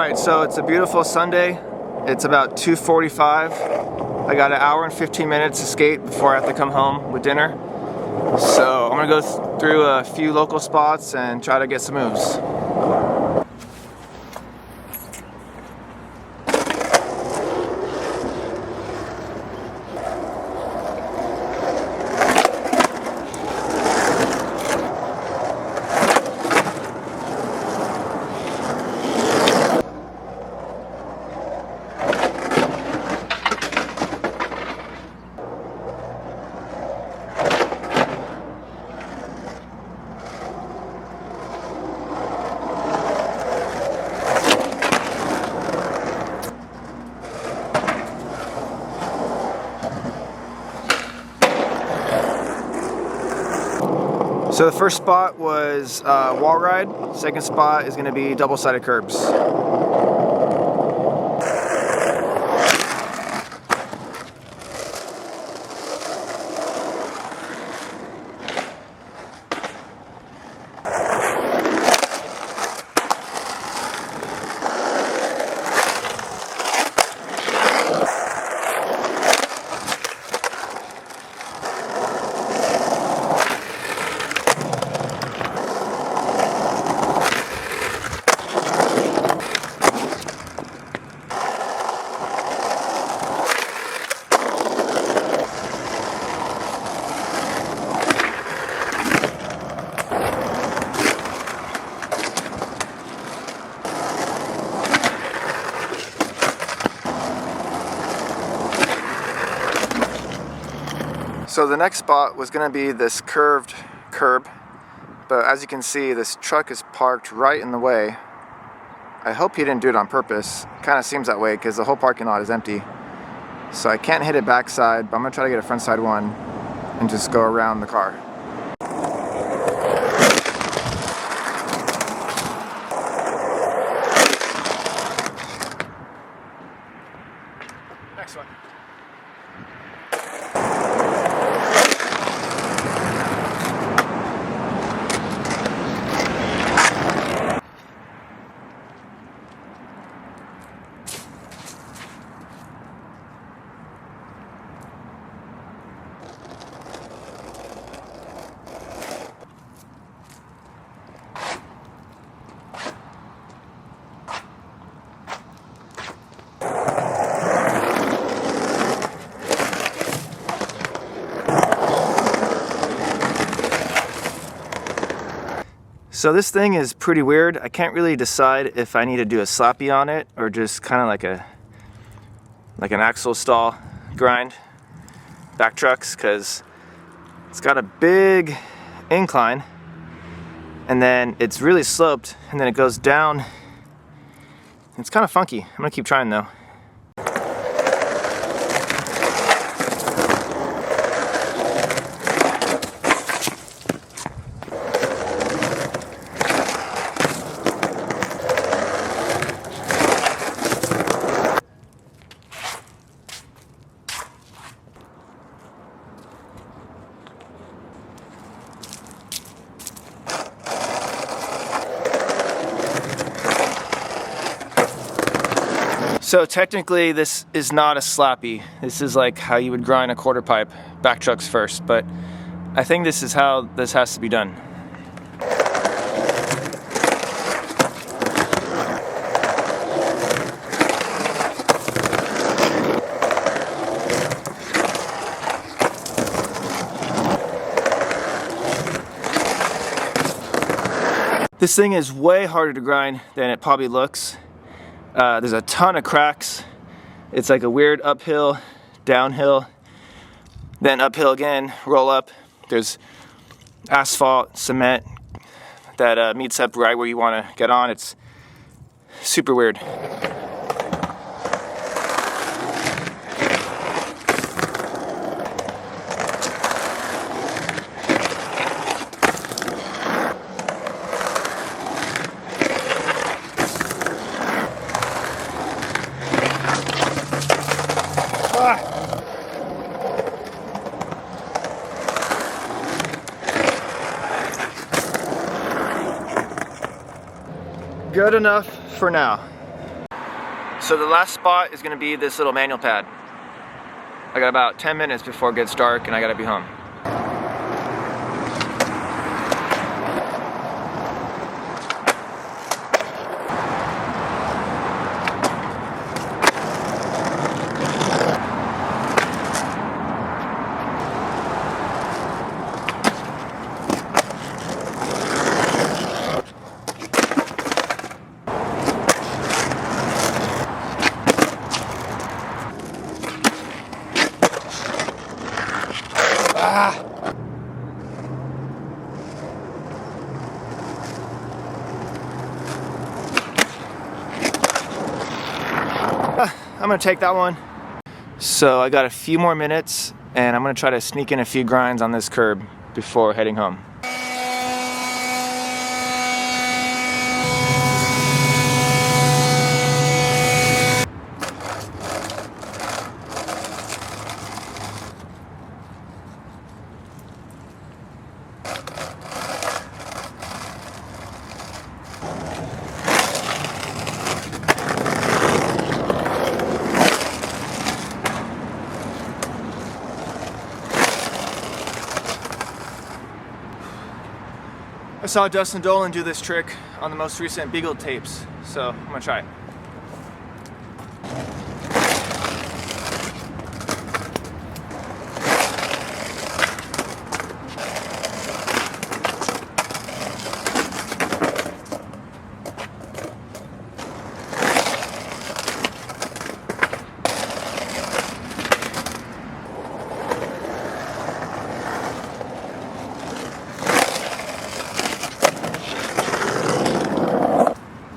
Alright, so it's a beautiful Sunday. It's about 2:45. I got an hour and 15 minutes to skate before I have to come home with dinner. So I'm gonna go through a few local spots and try to get some moves. So the first spot was wall ride. Second spot is going to be double-sided curbs. So the next spot was going to be this curved curb, but as you can see, this truck is parked right in the way. I hope he didn't do it on purpose. Kind of seems that way because the whole parking lot is empty. So I can't hit it backside, but I'm going to try to get a frontside one and just go around the car. Next one. So this thing is pretty weird. I can't really decide if I need to do a slappy on it or just kind of like an axle stall grind back trucks, because it's got a big incline and then it's really sloped and then it goes down. It's kind of funky. I'm gonna keep trying though. So technically this is not a slappy. This is like how you would grind a quarter pipe, back trucks first, but I think this is how this has to be done. This thing is way harder to grind than it probably looks. There's a ton of cracks. It's like a weird uphill, downhill, then uphill again, roll up. There's asphalt, cement that meets up right where you want to get on. It's super weird. Good enough for now. So the last spot is going to be this little manual pad. I got about 10 minutes before it gets dark and I got to be home. I'm gonna take that one. So I got a few more minutes and I'm gonna try to sneak in a few grinds on this curb before heading home. I saw Dustin Dolan do this trick on the most recent Beagle tapes, so I'm gonna try it.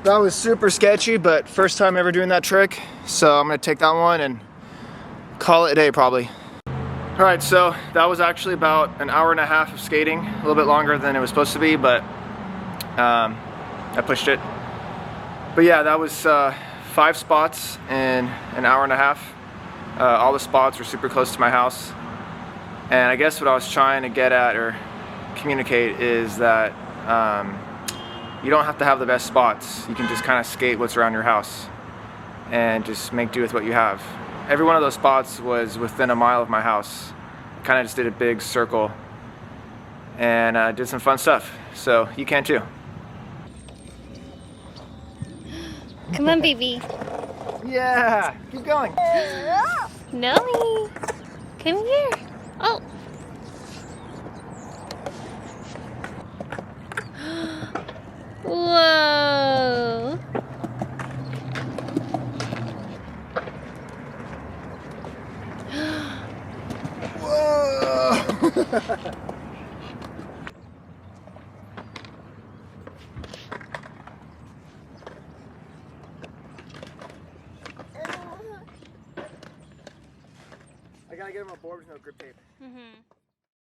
That was super sketchy, but first time ever doing that trick, so I'm gonna take that one and call it a day probably. All right, so that was actually about an hour and a half of skating, a little bit longer than it was supposed to be, but I pushed it. But yeah, that was 5 spots in an hour and a half. All the spots were super close to my house. And I guess what I was trying to get at or communicate is that you don't have to have the best spots. You can just kind of skate what's around your house and just make do with what you have. Every one of those spots was within a mile of my house. Kind of just did a big circle and did some fun stuff. So you can too. Come on, baby. Yeah, keep going. Noe, come here. Oh. Whoa. Whoa. I gotta get him a board with no grip tape.